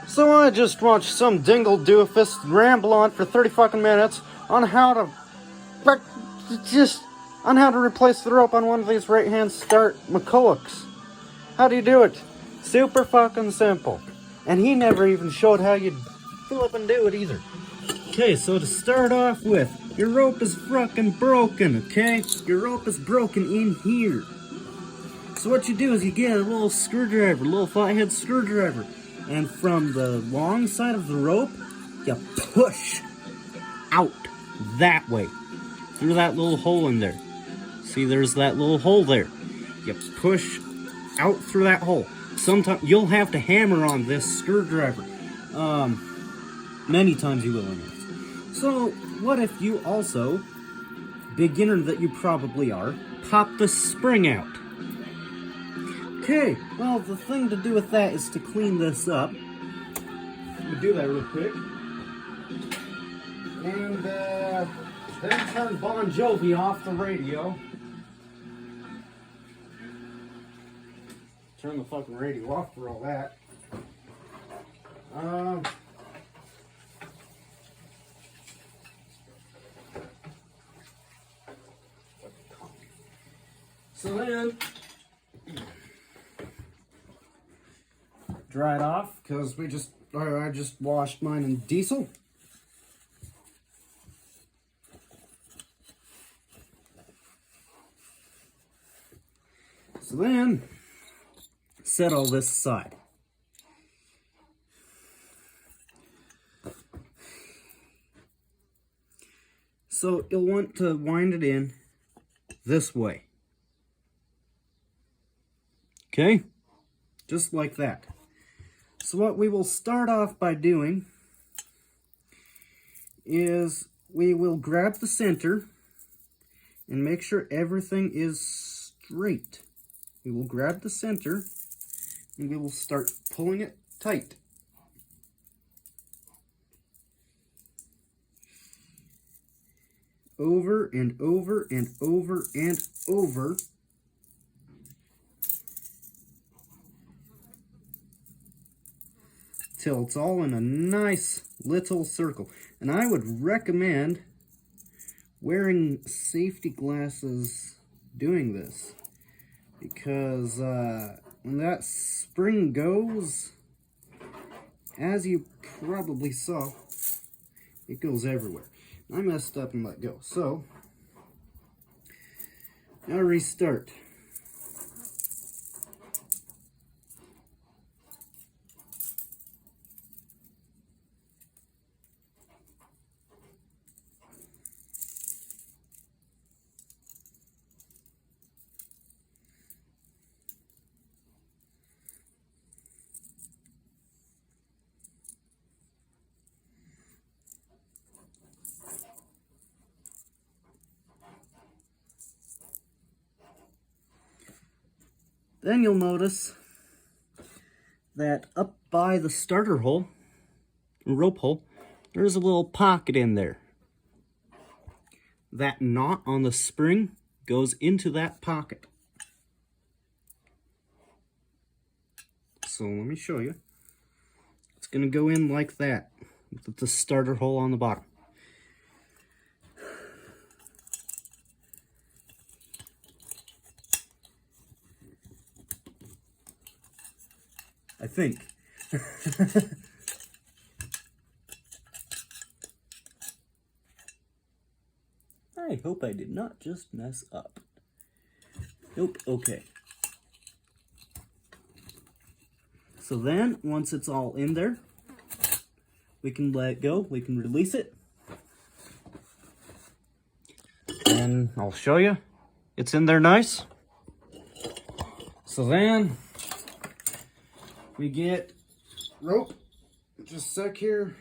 So I just watched some dingle doofus ramble on for 30 fucking minutes on how to replace the rope on one of these right-hand start McCullochs. How do you do it? Super fucking simple. And he never even showed how you'd flip and do it either. Okay, so to start off with, your rope is fucking broken, okay? Your rope is broken in here. So what you do is you get a little screwdriver, a little flathead screwdriver, and from the long side of the rope, you push out that way, through that little hole in there. See, there's that little hole there. You push out through that hole. Sometimes you'll have to hammer on this screwdriver. Many times you will anyways. So, what if you also, beginner that you probably are, pop the spring out? Okay, well, the thing to do with that is to clean this up. Let me do that real quick. And, then turn Bon Jovi off the radio. Turn the fucking radio off for all that. So then, dry it off, because I just washed mine in diesel. So then, set all this aside. So you'll want to wind it in this way. Okay? Just like that. So what we will start off by doing is we will grab the center and make sure everything is straight. We will grab the center and we will start pulling it tight. Over and over and over and over. Till it's all in a nice little circle. And I would recommend wearing safety glasses doing this. Because when that spring goes, as you probably saw, it goes everywhere. I messed up and let go. So, now restart. Then you'll notice that up by the starter hole, rope hole, there's a little pocket in there. That knot on the spring goes into that pocket. So let me show you. It's going to go in like that, with the starter hole on the bottom. I think. I hope I did not just mess up. Nope, okay. So then, once it's all in there, we can let it go, we can release it. And I'll show you. It's in there nice. So then, we get rope, just a sec here.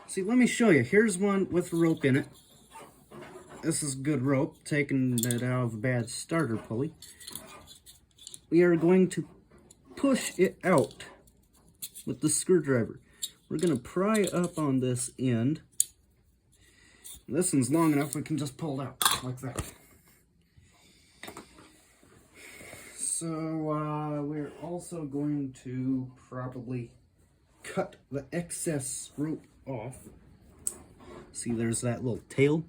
See, let me show you. Here's one with rope in it. This is good rope, taking it out of a bad starter pulley. We are going to push it out with the screwdriver. We're going to pry up on this end. This one's long enough, we can just pull it out like that. So we're also going to probably cut the excess rope off. See, there's that little tail.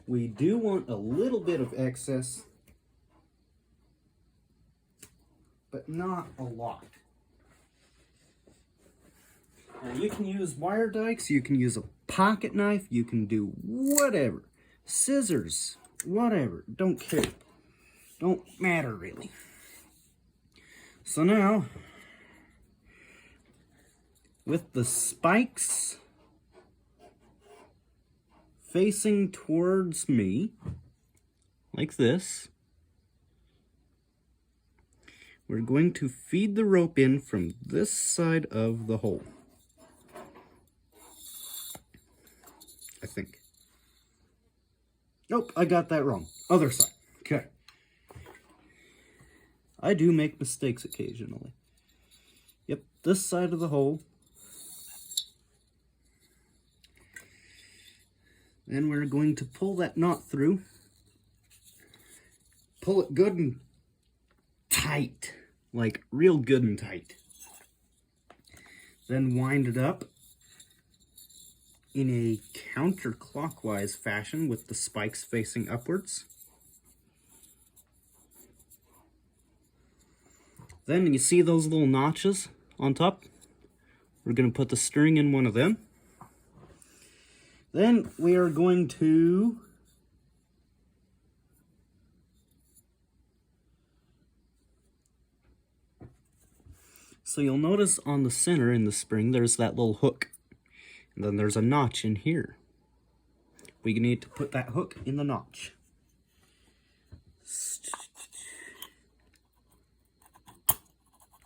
We do want a little bit of excess, but not a lot. Now you can use wire dikes, you can use a pocket knife, you can do whatever. Scissors, whatever, don't care. Don't matter really. So now, with the spikes facing towards me, like this, we're going to feed the rope in from this side of the hole. I think. Nope, I got that wrong. Other side. Okay. I do make mistakes occasionally. Yep, this side of the hole. Then we're going to pull that knot through. Pull it good and tight. Like real good and tight. Then wind it up in a counterclockwise fashion with the spikes facing upwards. Then you see those little notches on top? We're going to put the string in one of them. Then we are going to so you'll notice on the center in the spring there's that little hook. And then there's a notch in here. We need to put that hook in the notch.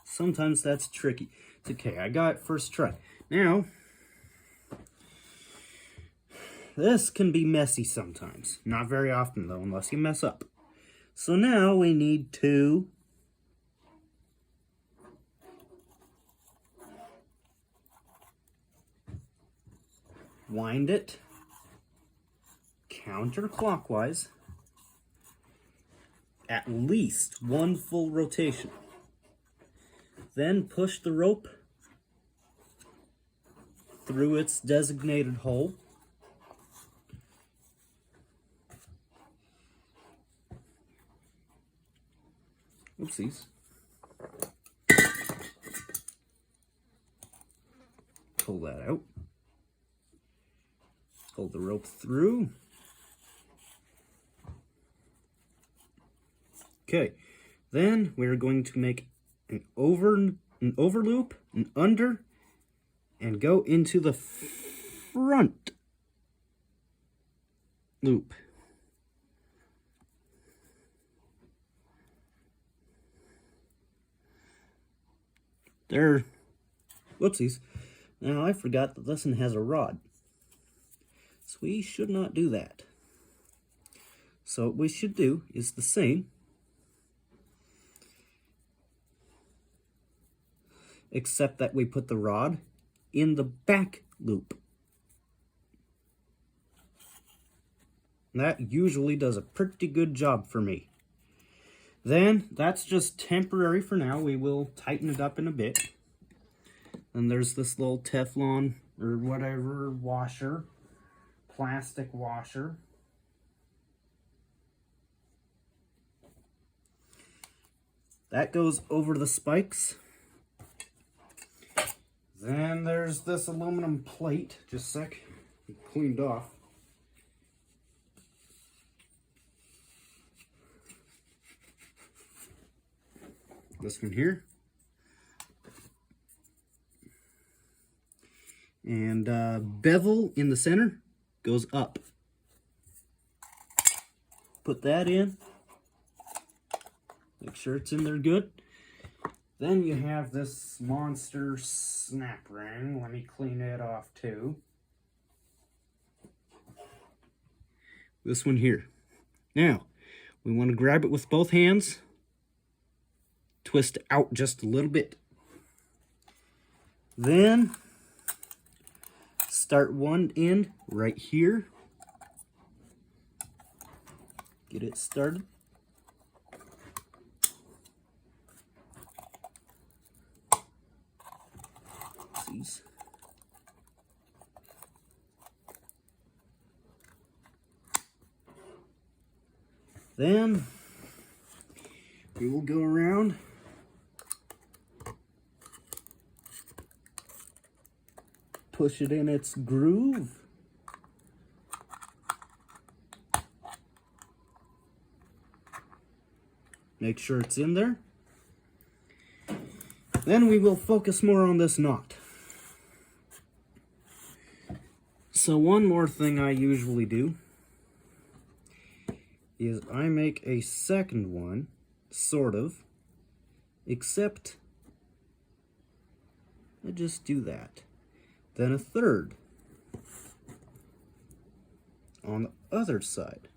Sometimes that's tricky. It's okay, I got it first try. Now, this can be messy sometimes. Not very often though, unless you mess up. So now we need to wind it counterclockwise at least one full rotation. Then push the rope through its designated hole. Oopsies. Pull that out. Pull the rope through. Okay, then we're going to make an overloop, an under, and go into the front loop. There, whoopsies. Now I forgot that this one has a rod. So we should not do that. So what we should do is the same, except that we put the rod in the back loop. That usually does a pretty good job for me. Then, that's just temporary for now. We will tighten it up in a bit. Then there's this little Teflon or whatever washer, plastic washer. That goes over the spikes. Then there's this aluminum plate. Just a sec. Cleaned off. This one here. And bevel in the center goes up. Put that in. Make sure it's in there good. Then you have this monster snap ring. Let me clean it off too. This one here. Now, we want to grab it with both hands. Twist out just a little bit. Then, start one end right here. Get it started. these. Then we will go around push it in its groove. Make sure it's in there. Then we will focus more on this knot. So one more thing I usually do is I make a second one, sort of, except I just do that. Then a third on the other side.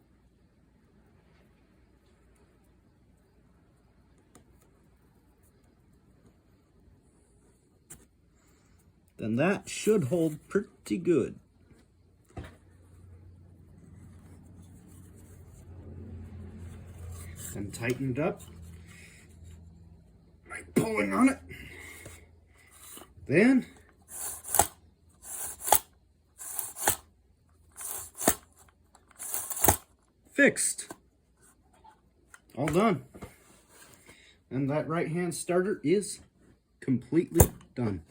Then that should hold pretty good. Then tightened up by pulling on it. Then fixed. All done. And that right-hand starter is completely done.